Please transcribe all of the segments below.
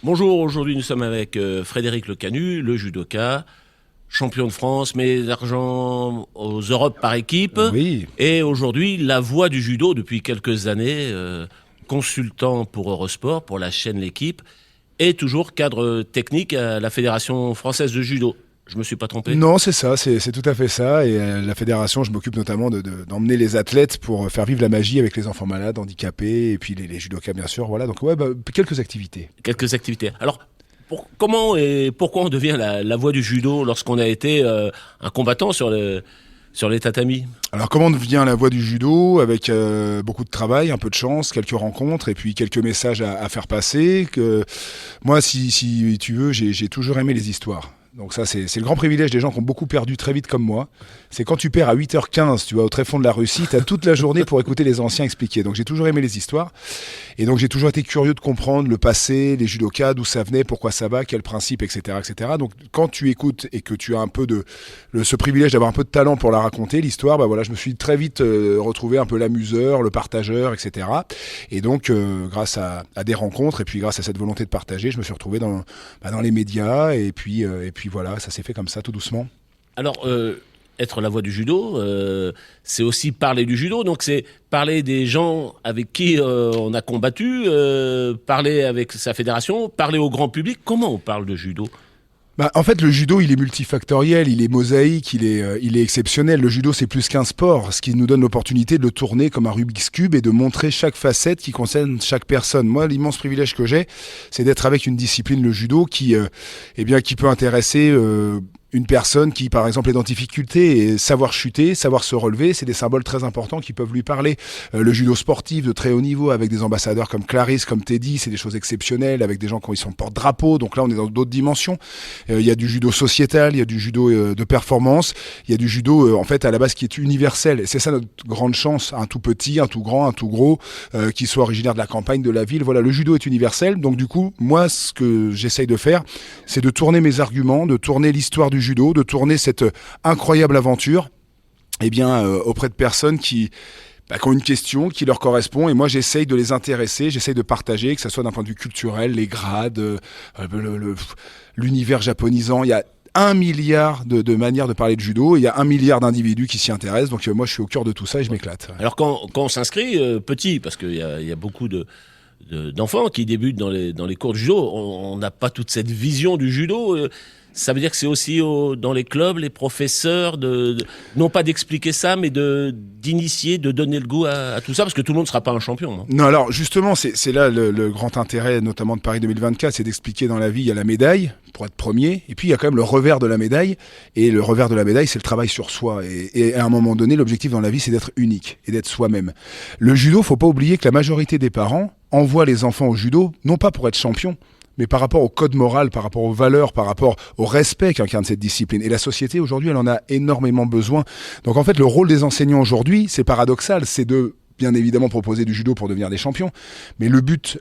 Bonjour, aujourd'hui nous sommes avec Frédéric Lecanu, le judoka, champion de France, médaille d'argent aux Europes par équipe. Oui. Et aujourd'hui, la voix du judo depuis quelques années, consultant pour Eurosport, pour la chaîne L'équipe, et toujours cadre technique à la Fédération française de judo. Je me suis pas trompé? Non, c'est ça, c'est tout à fait ça. Et la fédération, je m'occupe notamment d'emmener les athlètes pour faire vivre la magie avec les enfants malades, handicapés, et puis les judokas bien sûr. Voilà, donc ouais, quelques activités. Quelques activités. Alors, comment et pourquoi on devient la voix du judo lorsqu'on a été un combattant sur les tatamis? Alors comment devient la voix du judo? Avec beaucoup de travail, un peu de chance, quelques rencontres et puis quelques messages à faire passer. Moi, si tu veux, j'ai toujours aimé les histoires. Donc ça, c'est le grand privilège des gens qui ont beaucoup perdu très vite comme moi. C'est quand tu perds à 8h15, tu vois, au tréfonds de la Russie, tu as toute la journée pour écouter les anciens expliquer. Donc j'ai toujours aimé les histoires. Et donc j'ai toujours été curieux de comprendre le passé, les judokas, d'où ça venait, pourquoi ça va, quels principes, etc., etc. Donc quand tu écoutes et que tu as un peu ce privilège d'avoir un peu de talent pour la raconter, l'histoire, voilà, je me suis très vite retrouvé un peu l'amuseur, le partageur, etc. Et donc grâce à des rencontres et puis grâce à cette volonté de partager, je me suis retrouvé dans les médias et puis voilà, ça s'est fait comme ça, tout doucement. Alors, être la voix du judo, c'est aussi parler du judo, donc c'est parler des gens avec qui on a combattu, parler avec sa fédération, parler au grand public. Comment on parle de judo ? En fait, le judo, il est multifactoriel, il est mosaïque, il est exceptionnel. Le judo, c'est plus qu'un sport, ce qui nous donne l'opportunité de le tourner comme un Rubik's Cube et de montrer chaque facette qui concerne chaque personne. Moi, l'immense privilège que j'ai, c'est d'être avec une discipline, le judo, qui peut intéresser une personne qui, par exemple, est dans difficulté et savoir chuter, savoir se relever, c'est des symboles très importants qui peuvent lui parler. Le judo sportif de très haut niveau avec des ambassadeurs comme Clarisse, comme Teddy, c'est des choses exceptionnelles avec des gens qui sont porte-drapeau. Donc là, on est dans d'autres dimensions. Il y a du judo sociétal, il y a du judo de performance, il y a du judo, en fait, à la base, qui est universel. Et c'est ça notre grande chance, un tout petit, un tout grand, un tout gros, qui soit originaire de la campagne, de la ville. Voilà, le judo est universel. Donc du coup, moi, ce que j'essaye de faire, c'est de tourner mes arguments, de tourner l'histoire du judo, de tourner cette incroyable aventure auprès de personnes qui ont une question qui leur correspond, et moi j'essaye de les intéresser, j'essaye de partager, que ce soit d'un point de vue culturel, les grades, l'univers japonisant. Il y a 1 milliard de manières de parler de judo, il y a 1 milliard d'individus qui s'y intéressent, donc moi je suis au cœur de tout ça et je m'éclate. Alors quand on s'inscrit petit, parce qu'il y a beaucoup d'enfants qui débutent dans les cours de judo, on n'a pas toute cette vision du judo. Ça veut dire que c'est aussi dans les clubs, les professeurs, non pas d'expliquer ça, mais d'initier, de donner le goût à tout ça, parce que tout le monde ne sera pas un champion. Hein. Non, alors justement, c'est là le grand intérêt, notamment de Paris 2024, c'est d'expliquer dans la vie, il y a la médaille, pour être premier, et puis il y a quand même le revers de la médaille, et le revers de la médaille, c'est le travail sur soi. Et à un moment donné, l'objectif dans la vie, c'est d'être unique, et d'être soi-même. Le judo, faut pas oublier que la majorité des parents envoient les enfants au judo, non pas pour être champion, mais par rapport au code moral, par rapport aux valeurs, par rapport au respect qu'incarne cette discipline. Et la société, aujourd'hui, elle en a énormément besoin. Donc en fait, le rôle des enseignants aujourd'hui, c'est paradoxal, c'est de, bien évidemment, proposer du judo pour devenir des champions. Mais le but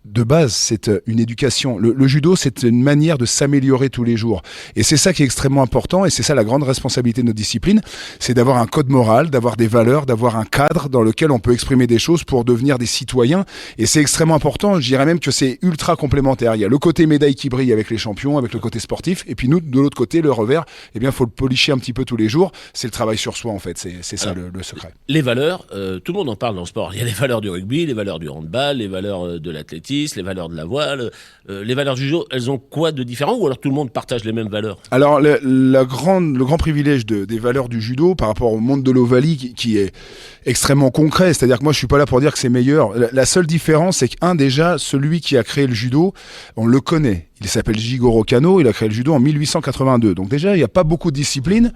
de base, c'est une éducation. Le judo, c'est une manière de s'améliorer tous les jours. Et c'est ça qui est extrêmement important, et c'est ça la grande responsabilité de notre discipline, c'est d'avoir un code moral, d'avoir des valeurs, d'avoir un cadre dans lequel on peut exprimer des choses pour devenir des citoyens. Et c'est extrêmement important, je dirais même que c'est ultra complémentaire. Il y a le côté médaille qui brille avec les champions, avec le côté sportif, et puis nous, de l'autre côté, le revers, faut le policher un petit peu tous les jours. C'est le travail sur soi, en fait. C'est ça le secret. Les valeurs, tout le monde en parle dans le sport. Il y a les valeurs du rugby, les valeurs du handball, les valeurs de l'athlétisme, les valeurs de la voile, les valeurs du judo, elles ont quoi de différent, ou alors tout le monde partage les mêmes valeurs? Alors le grand privilège des valeurs du judo par rapport au monde de l'Ovalie qui est extrêmement concret, c'est-à-dire que moi je suis pas là pour dire que c'est meilleur. La seule différence, c'est déjà celui qui a créé le judo, on le connaît. Il s'appelle Jigoro Kano, il a créé le judo en 1882. Donc déjà, il n'y a pas beaucoup de disciplines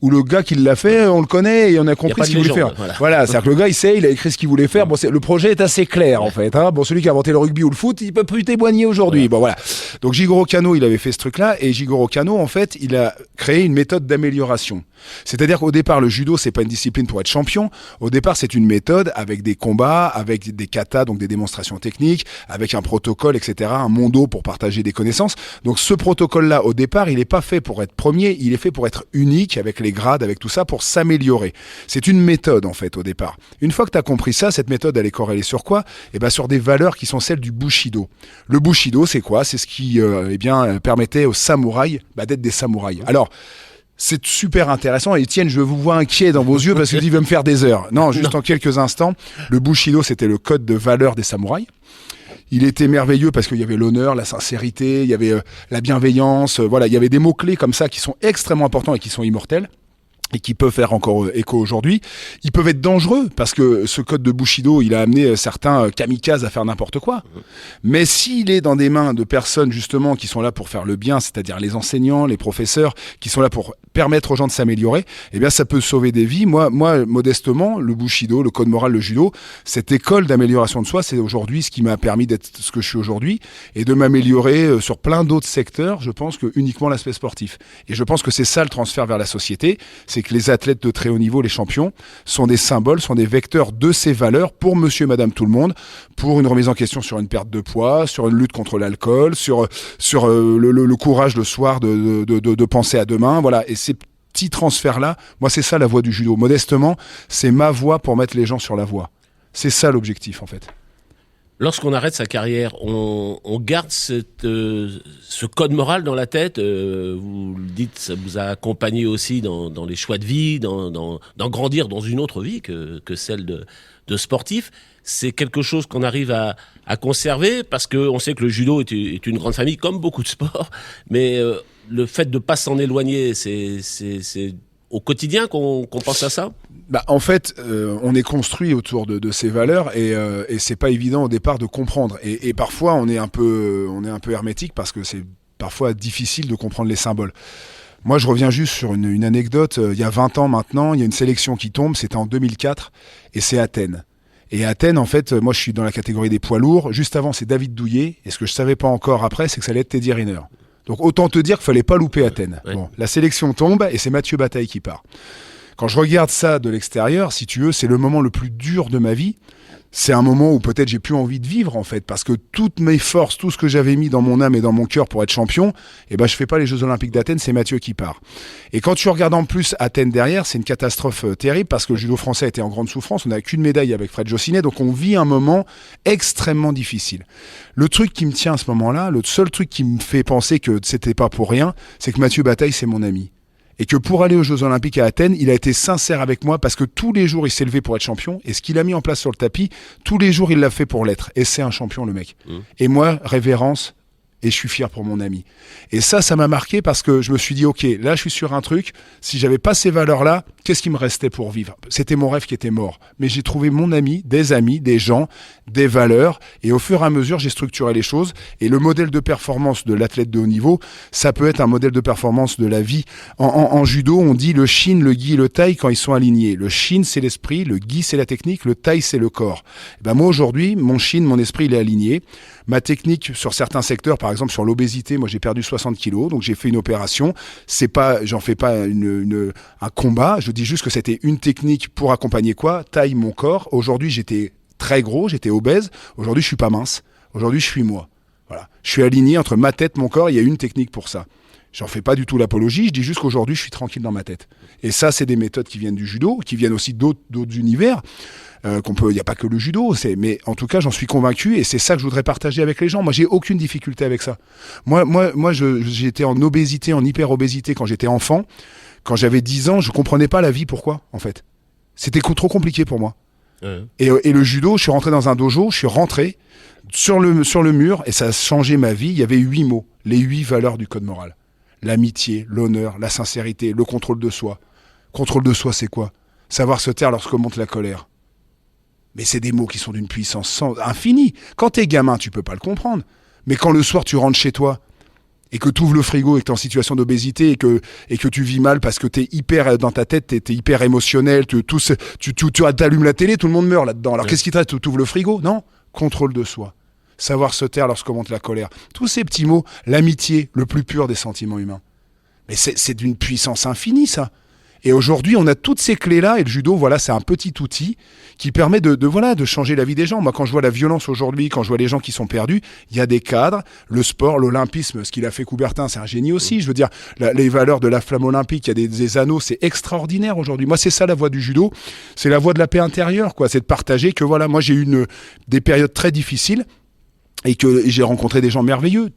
où le gars qui l'a fait, on le connaît et on a compris ce qu'il voulait faire. Voilà, c'est-à-dire que le gars, il a écrit ce qu'il voulait faire. Bon, le projet est assez clair, en fait. Hein. Bon, celui qui a inventé le rugby ou le foot, il peut plus témoigner aujourd'hui. Bon, voilà. Donc Jigoro Kano, il avait fait ce truc-là, et Jigoro Kano, en fait, il a créé une méthode d'amélioration. C'est-à-dire qu'au départ, le judo, c'est pas une discipline pour être champion. Au départ, c'est une méthode avec des combats, avec des katas, donc des démonstrations techniques, avec un protocole, etc., un mondo pour partager des connaissances. Donc ce protocole-là, au départ, il est pas fait pour être premier, il est fait pour être unique, avec les grades, avec tout ça, pour s'améliorer. C'est une méthode, en fait, au départ. Une fois que tu as compris ça, cette méthode, elle est corrélée sur quoi ? Eh ben, sur des valeurs qui sont celles du Bushido. Le Bushido, c'est quoi ? C'est ce qui, permettait aux samouraïs, d'être des samouraïs. Alors, c'est super intéressant. Et Étienne, je vous vois inquiet dans vos yeux parce que il va me faire des heures. Non, juste en quelques instants. Le Bushido, c'était le code de valeur des samouraïs. Il était merveilleux parce qu'il y avait l'honneur, la sincérité, il y avait la bienveillance. Voilà, il y avait des mots-clés comme ça qui sont extrêmement importants et qui sont immortels. Et qui peuvent faire encore écho aujourd'hui. Ils peuvent être dangereux parce que ce code de Bushido, il a amené certains kamikazes à faire n'importe quoi. Mais s'il est dans des mains de personnes justement qui sont là pour faire le bien, c'est-à-dire les enseignants, les professeurs, qui sont là pour permettre aux gens de s'améliorer, eh bien ça peut sauver des vies. Moi, modestement, le Bushido, le code moral, le judo, cette école d'amélioration de soi, c'est aujourd'hui ce qui m'a permis d'être ce que je suis aujourd'hui et de m'améliorer sur plein d'autres secteurs. Je pense que uniquement l'aspect sportif. Et je pense que c'est ça le transfert vers la société. C'est que les athlètes de très haut niveau, les champions, sont des symboles, sont des vecteurs de ces valeurs pour monsieur et madame tout le monde, pour une remise en question sur une perte de poids, sur une lutte contre l'alcool, sur le courage le soir de penser à demain. Voilà. Et ces petits transferts-là, moi, c'est ça la voie du judo. Modestement, c'est ma voie pour mettre les gens sur la voie. C'est ça l'objectif, en fait. Lorsqu'on arrête sa carrière, on garde ce code moral dans la tête. Vous le dites, ça vous a accompagné aussi dans les choix de vie, dans grandir dans une autre vie que celle de sportif. C'est quelque chose qu'on arrive à conserver parce qu'on sait que le judo est une grande famille, comme beaucoup de sports. Mais le fait de ne pas s'en éloigner, c'est au quotidien qu'on pense à ça ? En fait, on est construit autour de ces valeurs et c'est pas évident au départ de comprendre. Et parfois, on est un peu hermétique parce que c'est parfois difficile de comprendre les symboles. Moi, je reviens juste sur une anecdote. Il y a 20 ans maintenant, il y a une sélection qui tombe. C'était en 2004 et c'est Athènes. Et Athènes, en fait, moi, je suis dans la catégorie des poids lourds. Juste avant, c'est David Douillet. Et ce que je savais pas encore après, c'est que ça allait être Teddy Riner. Donc, autant te dire qu'il fallait pas louper Athènes. Ouais. Bon, la sélection tombe et c'est Mathieu Bataille qui part. Quand je regarde ça de l'extérieur, si tu veux, c'est le moment le plus dur de ma vie. C'est un moment où peut-être j'ai plus envie de vivre, en fait, parce que toutes mes forces, tout ce que j'avais mis dans mon âme et dans mon cœur pour être champion, je fais pas les Jeux Olympiques d'Athènes, c'est Mathieu qui part. Et quand tu regardes en plus Athènes derrière, c'est une catastrophe terrible parce que le judo français a été en grande souffrance. On n'a qu'une médaille avec Fred Jossinet, donc on vit un moment extrêmement difficile. Le truc qui me tient à ce moment-là, le seul truc qui me fait penser que c'était pas pour rien, c'est que Mathieu Bataille, c'est mon ami. Et que pour aller aux Jeux Olympiques à Athènes, il a été sincère avec moi parce que tous les jours, il s'est levé pour être champion. Et ce qu'il a mis en place sur le tapis, tous les jours, il l'a fait pour l'être. Et c'est un champion, le mec. Et moi, révérence, et je suis fier pour mon ami. Et ça m'a marqué parce que je me suis dit, ok, là, je suis sur un truc. Si j'avais pas ces valeurs-là, qu'est-ce qui me restait pour vivre ? C'était mon rêve qui était mort. Mais j'ai trouvé mon ami, des gens, des valeurs. Et au fur et à mesure, j'ai structuré les choses. Et le modèle de performance de l'athlète de haut niveau, ça peut être un modèle de performance de la vie. En judo, on dit le shin, le gi, le tai quand ils sont alignés. Le shin, c'est l'esprit. Le gi, c'est la technique. Le tai, c'est le corps. Moi, aujourd'hui, mon shin, mon esprit, il est aligné. Ma technique sur certains secteurs, par exemple sur l'obésité, moi j'ai perdu 60 kilos, donc j'ai fait une opération. J'en fais pas un combat. Je dis juste que c'était une technique pour accompagner quoi ? Taille mon corps. Aujourd'hui j'étais très gros, j'étais obèse. Aujourd'hui je suis pas mince. Aujourd'hui je suis moi. Voilà. Je suis aligné entre ma tête, mon corps. Il y a une technique pour ça. J'en fais pas du tout l'apologie. Je dis juste qu'aujourd'hui je suis tranquille dans ma tête. Et ça c'est des méthodes qui viennent du judo, qui viennent aussi d'autres univers. Il n'y a pas que le judo, mais en tout cas, j'en suis convaincu et c'est ça que je voudrais partager avec les gens. Moi, j'ai aucune difficulté avec ça. Moi, j'étais en obésité, en hyper-obésité quand j'étais enfant. Quand j'avais 10 ans, je comprenais pas la vie, pourquoi, en fait. C'était trop compliqué pour moi. Et le judo, je suis rentré dans un dojo, je suis rentré sur le mur et ça a changé ma vie. Il y avait 8 mots, les 8 valeurs du code moral. L'amitié, l'honneur, la sincérité, le contrôle de soi. Contrôle de soi, c'est quoi ? Savoir se taire lorsque monte la colère. Mais c'est des mots qui sont d'une puissance infinie. Quand t'es gamin, tu peux pas le comprendre. Mais quand le soir, tu rentres chez toi et que tu ouvres le frigo et que t'es en situation d'obésité et que tu vis mal parce que t'es hyper dans ta tête, t'es hyper émotionnel, tu allumes la télé, tout le monde meurt là-dedans. Alors qu'est-ce qui te reste ? Tu ouvres le frigo ? Non. Contrôle de soi. savoir se taire lorsqu'on monte la colère. Tous ces petits mots, l'amitié, le plus pur des sentiments humains. Mais c'est d'une puissance infinie, ça. Et aujourd'hui, on a toutes ces clés-là, et le judo, voilà, c'est un petit outil qui permet de changer la vie des gens. Moi, quand je vois la violence aujourd'hui, quand je vois les gens qui sont perdus, il y a des cadres, le sport, l'olympisme, ce qu'il a fait Coubertin, c'est un génie aussi. Je veux dire, les valeurs de la flamme olympique, il y a des anneaux, c'est extraordinaire aujourd'hui. Moi, c'est ça la voie du judo, c'est la voie de la paix intérieure, quoi. C'est de partager que voilà, moi, j'ai eu des périodes très difficiles. Et que j'ai rencontré des gens merveilleux.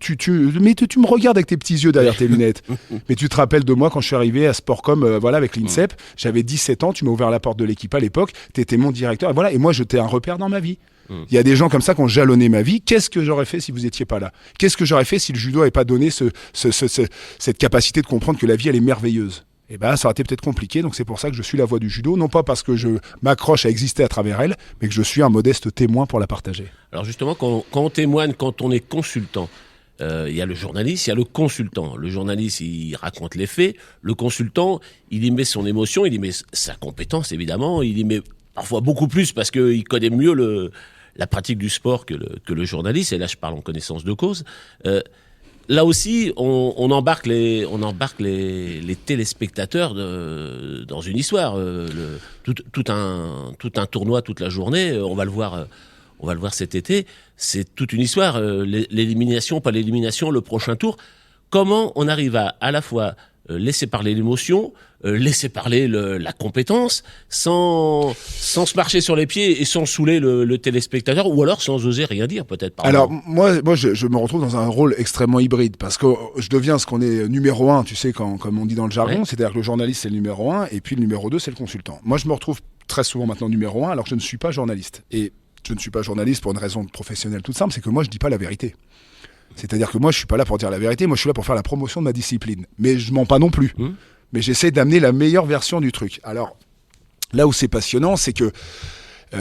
Mais tu me regardes avec tes petits yeux derrière tes lunettes. Mais tu te rappelles de moi quand je suis arrivé à Sportcom, avec l'INSEP. J'avais 17 ans, tu m'as ouvert la porte de l'équipe à l'époque. T'étais mon directeur. Et voilà. Et moi, j'étais un repère dans ma vie. Il y a des gens comme ça qui ont jalonné ma vie. Qu'est-ce que j'aurais fait si vous étiez pas là? Qu'est-ce que j'aurais fait si le judo n'avait pas donné cette capacité de comprendre que la vie, elle est merveilleuse? Eh ben, ça aurait été peut-être compliqué, donc c'est pour ça que je suis la voix du judo, non pas parce que je m'accroche à exister à travers elle, mais que je suis un modeste témoin pour la partager. Alors justement, quand on témoigne, quand on est consultant, il y a le journaliste, il y a le consultant. Le journaliste, il raconte les faits. Le consultant, il y met son émotion, il y met sa compétence, évidemment. Il y met parfois beaucoup plus parce qu'il connaît mieux la pratique du sport que le journaliste. Et là, je parle en connaissance de cause. Là aussi, on embarque les téléspectateurs dans une histoire. Tout un tournoi toute la journée, on va le voir cet été. C'est toute une histoire. L'élimination, pas l'élimination, le prochain tour. Comment on arrive à la fois laisser parler l'émotion, laisser parler la compétence, sans se marcher sur les pieds et sans saouler le téléspectateur, ou alors sans oser rien dire, peut-être. Alors, moi je me retrouve dans un rôle extrêmement hybride, parce que je deviens ce qu'on est numéro 1, tu sais, comme on dit dans le jargon, c'est-à-dire que le journaliste, c'est le numéro 1, et puis le numéro 2, c'est le consultant. Moi, je me retrouve très souvent maintenant numéro 1, alors que je ne suis pas journaliste. Et je ne suis pas journaliste pour une raison professionnelle toute simple, c'est que moi, je dis pas la vérité. C'est-à-dire que moi, je suis pas là pour dire la vérité, moi, je suis là pour faire la promotion de ma discipline. Mais je mens pas non plus. Mais j'essaie d'amener la meilleure version du truc. Alors, là où c'est passionnant, c'est que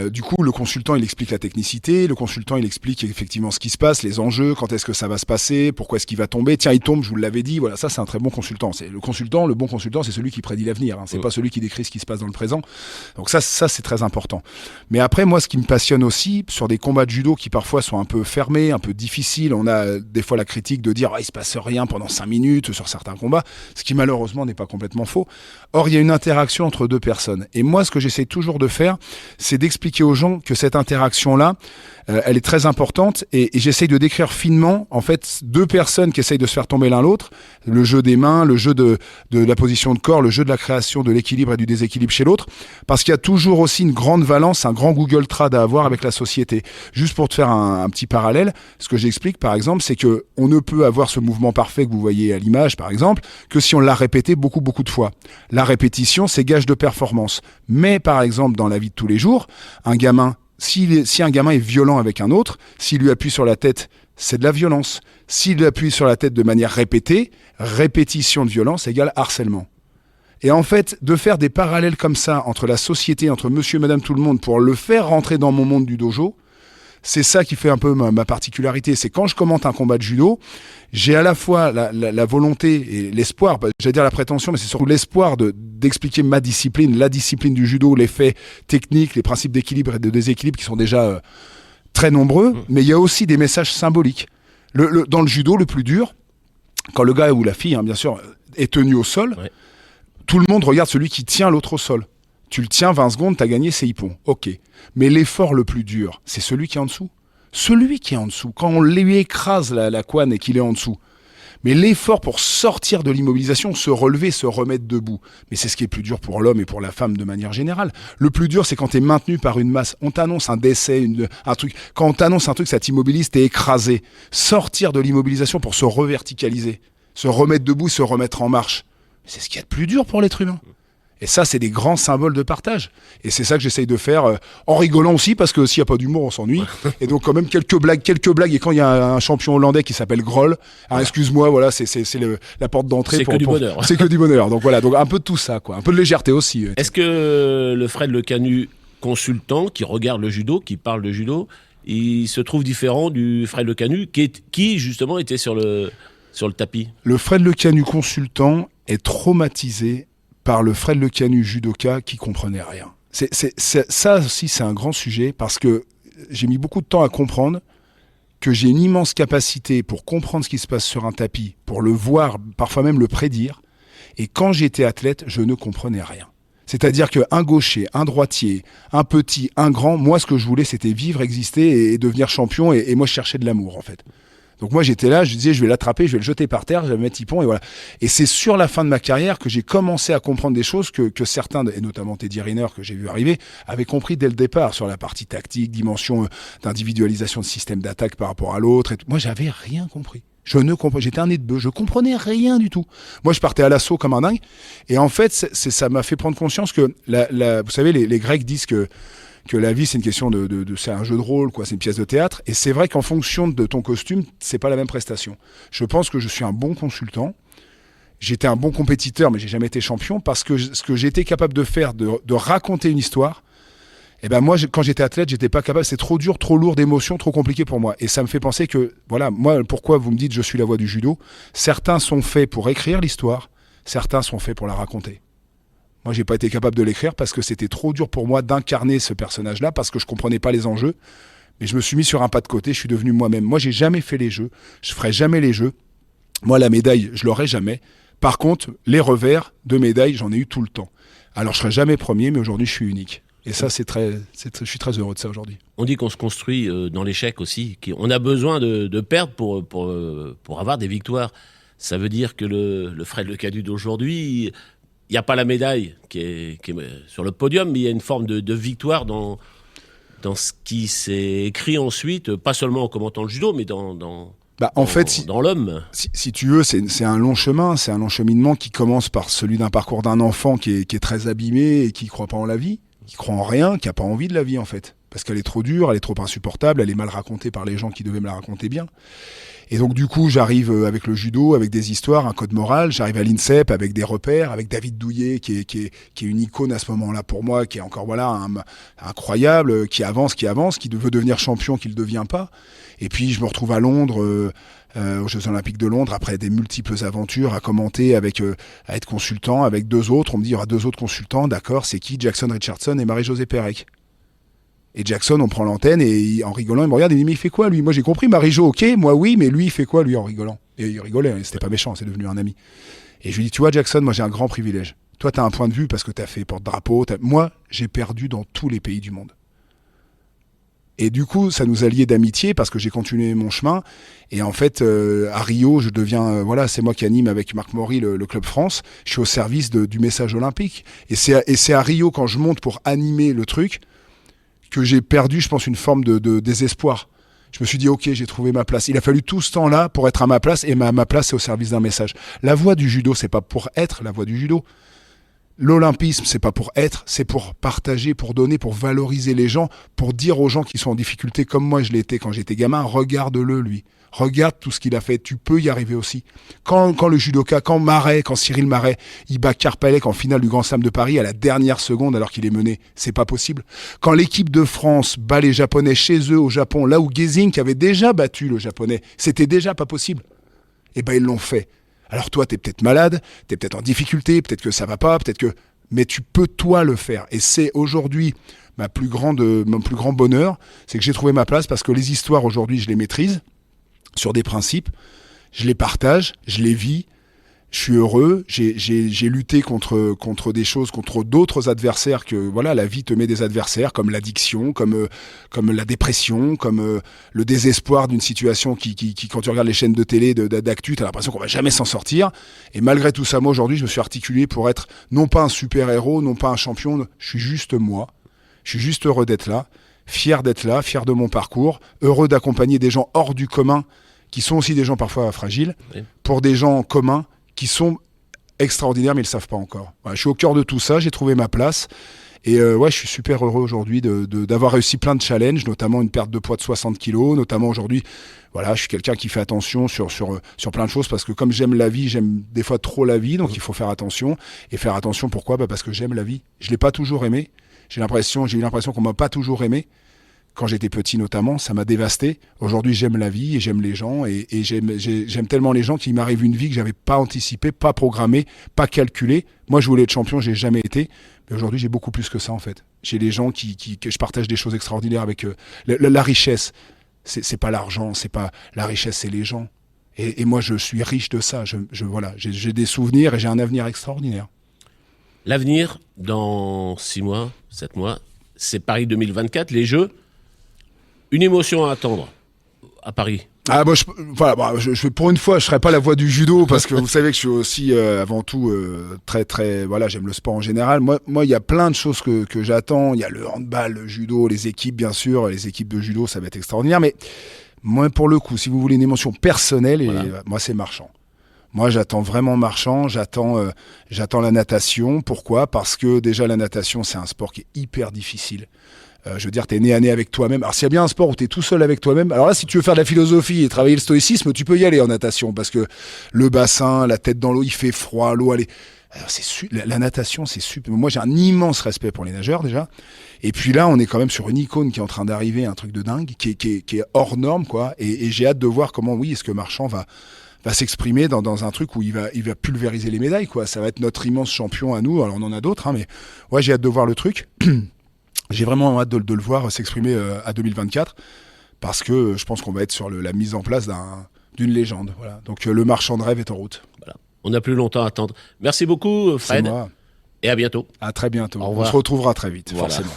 du coup, le consultant, il explique la technicité, le consultant, il explique effectivement ce qui se passe, les enjeux, quand est-ce que ça va se passer, pourquoi est-ce qu'il va tomber. Tiens, il tombe, je vous l'avais dit. Voilà, ça, c'est un très bon consultant. Le bon consultant, c'est celui qui prédit l'avenir. C'est pas celui qui décrit ce qui se passe dans le présent. Donc ça, c'est très important. Mais après, moi, ce qui me passionne aussi, sur des combats de judo qui parfois sont un peu fermés, un peu difficiles, on a des fois la critique de dire il se passe rien pendant 5 minutes sur certains combats, ce qui malheureusement n'est pas complètement faux. Or, il y a une interaction entre deux personnes. Et moi, ce que j'essaie toujours de faire, c'est d'expliquer aux gens que cette interaction-là, elle est très importante, et j'essaye de décrire finement, en fait, deux personnes qui essayent de se faire tomber l'un l'autre, le jeu des mains, le jeu de la position de corps, le jeu de la création de l'équilibre et du déséquilibre chez l'autre, parce qu'il y a toujours aussi une grande valence, un grand Google Trad à avoir avec la société. Juste pour te faire un petit parallèle, ce que j'explique, par exemple, c'est que on ne peut avoir ce mouvement parfait que vous voyez à l'image, par exemple, que si on l'a répété beaucoup de fois. La répétition, c'est gage de performance. Mais, par exemple, dans la vie de tous les jours, un gamin, si un gamin est violent avec un autre, s'il lui appuie sur la tête, c'est de la violence. S'il lui appuie sur la tête de manière répétée, répétition de violence égale harcèlement. Et en fait, de faire des parallèles comme ça entre la société, entre monsieur et madame tout le monde, pour le faire rentrer dans mon monde du dojo, c'est ça qui fait un peu ma particularité. C'est quand je commente un combat de judo, j'ai à la fois la volonté et l'espoir, j'allais dire la prétention, mais c'est surtout l'espoir d'expliquer ma discipline, la discipline du judo, les faits techniques, les principes d'équilibre et de déséquilibre qui sont déjà très nombreux, mais il y a aussi des messages symboliques. Dans le judo, le plus dur, quand le gars ou la fille, bien sûr, est tenu au sol, tout le monde regarde celui qui tient l'autre au sol. Tu le tiens 20 secondes, t'as gagné, c'est ippon. Ok. Mais l'effort le plus dur, c'est celui qui est en dessous. Celui qui est en dessous. Quand on lui écrase la couenne et qu'il est en dessous. Mais l'effort pour sortir de l'immobilisation, se relever, se remettre debout. Mais c'est ce qui est plus dur pour l'homme et pour la femme de manière générale. Le plus dur, c'est quand t'es maintenu par une masse. On t'annonce un décès, un truc. Quand on t'annonce un truc, ça t'immobilise, t'es écrasé. Sortir de l'immobilisation pour se reverticaliser. Se remettre debout, se remettre en marche. C'est ce qu'il y a de plus dur pour l'être humain. Et ça, c'est des grands symboles de partage. Et c'est ça que j'essaye de faire en rigolant aussi, parce que s'il n'y a pas d'humour, on s'ennuie. Et donc, quand même, quelques blagues. Et quand il y a un champion hollandais qui s'appelle Groll, excuse-moi, voilà, c'est la porte d'entrée. C'est que du bonheur. C'est que du bonheur. Donc voilà, donc un peu de tout ça, quoi. Un peu de légèreté aussi. Est-ce que le Fred Lecanu, consultant, qui regarde le judo, qui parle de judo, il se trouve différent du Fred Lecanu, qui justement était sur le tapis? Le Fred Lecanu, consultant, est traumatisé par le Fred Lecanu judoka qui comprenait rien. Ça aussi, c'est un grand sujet, parce que j'ai mis beaucoup de temps à comprendre que j'ai une immense capacité pour comprendre ce qui se passe sur un tapis, pour le voir, parfois même le prédire. Et quand j'étais athlète, je ne comprenais rien. C'est-à-dire qu'un gaucher, un droitier, un petit, un grand, moi ce que je voulais c'était vivre, exister et devenir champion et moi je cherchais de l'amour en fait. Donc moi j'étais là, je disais je vais l'attraper, je vais le jeter par terre, je vais le mettre hippon et voilà. Et c'est sur la fin de ma carrière que j'ai commencé à comprendre des choses que certains, et notamment Teddy Riner que j'ai vu arriver, avaient compris dès le départ sur la partie tactique, dimension d'individualisation de système d'attaque par rapport à l'autre. Et tout. Moi j'avais rien compris. J'étais un nez de bœuf, je comprenais rien du tout. Moi, je partais à l'assaut comme un dingue. Et en fait, ça m'a fait prendre conscience que, vous savez, les Grecs disent que la vie, c'est une question c'est un jeu de rôle, quoi. C'est une pièce de théâtre. Et c'est vrai qu'en fonction de ton costume, c'est pas la même prestation. Je pense que je suis un bon consultant. J'étais un bon compétiteur, mais j'ai jamais été champion parce que ce que j'étais capable de faire, de raconter une histoire, et ben moi, quand j'étais athlète, j'étais pas capable. C'est trop dur, trop lourd d'émotions, trop compliqué pour moi. Et ça me fait penser que, voilà, moi, pourquoi vous me dites je suis la voix du judo ? Certains sont faits pour écrire l'histoire, certains sont faits pour la raconter. Moi, j'ai pas été capable de l'écrire parce que c'était trop dur pour moi d'incarner ce personnage-là, parce que je comprenais pas les enjeux. Mais je me suis mis sur un pas de côté, je suis devenu moi-même. Moi, j'ai jamais fait les jeux, je ferai jamais les jeux. Moi, la médaille, je l'aurai jamais. Par contre, les revers de médaille, j'en ai eu tout le temps. Alors, je serai jamais premier, mais aujourd'hui, je suis unique. Et ça, je suis très heureux de ça aujourd'hui. On dit qu'on se construit dans l'échec aussi. On a besoin de perdre pour avoir des victoires. Ça veut dire que le Fred Lecadu d'aujourd'hui, il n'y a pas la médaille qui est sur le podium, mais il y a une forme de victoire dans ce qui s'est écrit ensuite, pas seulement en commentant le judo, mais dans l'homme. Si tu veux, c'est un long chemin, c'est un long cheminement qui commence par celui d'un parcours d'un enfant qui est très abîmé et qui ne croit pas en la vie. Qui croit en rien, qui a pas envie de la vie en fait, parce qu'elle est trop dure, elle est trop insupportable, elle est mal racontée par les gens qui devaient me la raconter bien. Et donc du coup, j'arrive avec le judo, avec des histoires, un code moral. J'arrive à l'INSEP avec des repères, avec David Douillet qui est une icône à ce moment-là pour moi, qui est encore incroyable, qui avance, qui veut devenir champion, qui le devient pas. Et puis je me retrouve à Londres. Aux Jeux Olympiques de Londres, après des multiples aventures à commenter, à être consultant avec deux autres. On me dit, il y aura deux autres consultants, d'accord, c'est qui ? Jackson Richardson et Marie-Josée Pérec. Et Jackson, on prend l'antenne et en rigolant, il me regarde et il me dit, mais il fait quoi lui ? Moi j'ai compris, Marie-Jo, ok, moi oui, mais lui il fait quoi lui en rigolant ? Et il rigolait, c'était pas méchant, c'est devenu un ami. Et je lui dis, tu vois Jackson, moi j'ai un grand privilège. Toi t'as un point de vue parce que t'as fait porte-drapeau, moi j'ai perdu dans tous les pays du monde. Et du coup, ça nous a liés d'amitié parce que j'ai continué mon chemin. Et en fait, à Rio, je deviens, c'est moi qui anime avec Marc Maury le Club France. Je suis au service du message olympique. Et c'est à Rio, quand je monte pour animer le truc, que j'ai perdu, je pense, une forme de désespoir. Je me suis dit, ok, j'ai trouvé ma place. Il a fallu tout ce temps-là pour être à ma place. Et ma place, c'est au service d'un message. La voie du judo, c'est pas pour être la voie du judo. L'olympisme, c'est pas pour être, c'est pour partager, pour donner, pour valoriser les gens, pour dire aux gens qui sont en difficulté, comme moi je l'étais quand j'étais gamin, regarde-le lui, regarde tout ce qu'il a fait, tu peux y arriver aussi. Quand le judoka, quand Cyril Marais, il bat Karpalek en finale du Grand Slam de Paris à la dernière seconde alors qu'il est mené, c'est pas possible. Quand l'équipe de France bat les Japonais chez eux au Japon, là où Gesink avait déjà battu le Japonais, c'était déjà pas possible. Et ben ils l'ont fait. Alors toi, t'es peut-être malade, t'es peut-être en difficulté, peut-être que ça va pas, mais tu peux toi le faire. Et c'est aujourd'hui mon plus grand bonheur, c'est que j'ai trouvé ma place parce que les histoires aujourd'hui, je les maîtrise sur des principes, je les partage, je les vis, je suis heureux, j'ai lutté contre des choses, contre d'autres adversaires que la vie te met des adversaires comme l'addiction, comme la dépression, comme le désespoir d'une situation qui quand tu regardes les chaînes de télé d'actu, t'as l'impression qu'on va jamais s'en sortir. Et malgré tout ça, moi aujourd'hui, je me suis articulé pour être non pas un super-héros, non pas un champion, je suis juste moi. Je suis juste heureux d'être là, fier de mon parcours, heureux d'accompagner des gens hors du commun qui sont aussi des gens parfois fragiles, oui. Pour des gens communs qui sont extraordinaires mais ils le savent pas encore. Voilà, je suis au cœur de tout ça, j'ai trouvé ma place et je suis super heureux aujourd'hui d'avoir réussi plein de challenges, notamment une perte de poids de 60 kilos, notamment aujourd'hui, je suis quelqu'un qui fait attention sur plein de choses parce que comme j'aime la vie, j'aime des fois trop la vie, donc il faut faire attention. Et faire attention pourquoi ? Parce que j'aime la vie. Je l'ai pas toujours aimé. J'ai eu l'impression qu'on m'a pas toujours aimé. Quand j'étais petit notamment, ça m'a dévasté. Aujourd'hui, j'aime la vie et j'aime les gens et j'aime tellement les gens qu'il m'arrive une vie que j'avais pas anticipée, pas programmée, pas calculée. Moi, je voulais être champion, j'ai jamais été. Mais aujourd'hui, j'ai beaucoup plus que ça en fait. J'ai des gens que je partage des choses extraordinaires avec eux. La richesse. C'est pas l'argent, c'est pas la richesse, c'est les gens. Et moi, je suis riche de ça. Voilà, j'ai des souvenirs et j'ai un avenir extraordinaire. L'avenir, dans 6 mois, 7 mois, c'est Paris 2024, les Jeux. Une émotion à attendre à Paris. Ah moi, pour une fois, je serai pas la voix du judo parce que vous savez que je suis aussi avant tout très voilà, j'aime le sport en général. Moi, il y a plein de choses que j'attends. Il y a le handball, le judo, les équipes, bien sûr, les équipes de judo, ça va être extraordinaire. Mais moi, pour le coup, si vous voulez une émotion personnelle, moi, c'est Marchand. Moi, j'attends vraiment Marchand, j'attends la natation. Pourquoi ? Parce que déjà, la natation, c'est un sport qui est hyper difficile. Je veux dire, t'es né à nez avec toi-même. Alors, s'il y a bien un sport où t'es tout seul avec toi-même, alors là, si tu veux faire de la philosophie et travailler le stoïcisme, tu peux y aller en natation, parce que le bassin, la tête dans l'eau, il fait froid, l'eau, elle est... Alors, la natation, c'est super. Moi, j'ai un immense respect pour les nageurs, déjà. Et puis là, on est quand même sur une icône qui est en train d'arriver, un truc de dingue, qui est hors norme, quoi. Et j'ai hâte de voir comment, est-ce que Marchand va s'exprimer dans un truc où il va pulvériser les médailles, quoi. Ça va être notre immense champion à nous. Alors, on en a d'autres, hein, mais ouais, j'ai hâte de voir le truc. J'ai vraiment hâte de le voir s'exprimer à 2024 parce que je pense qu'on va être sur la mise en place d'une légende. Voilà. Donc le marchand de rêve est en route. Voilà. On n'a plus longtemps à attendre. Merci beaucoup, Fred. C'est moi. Et à bientôt. À très bientôt. Au revoir. On se retrouvera très vite, voilà. Forcément.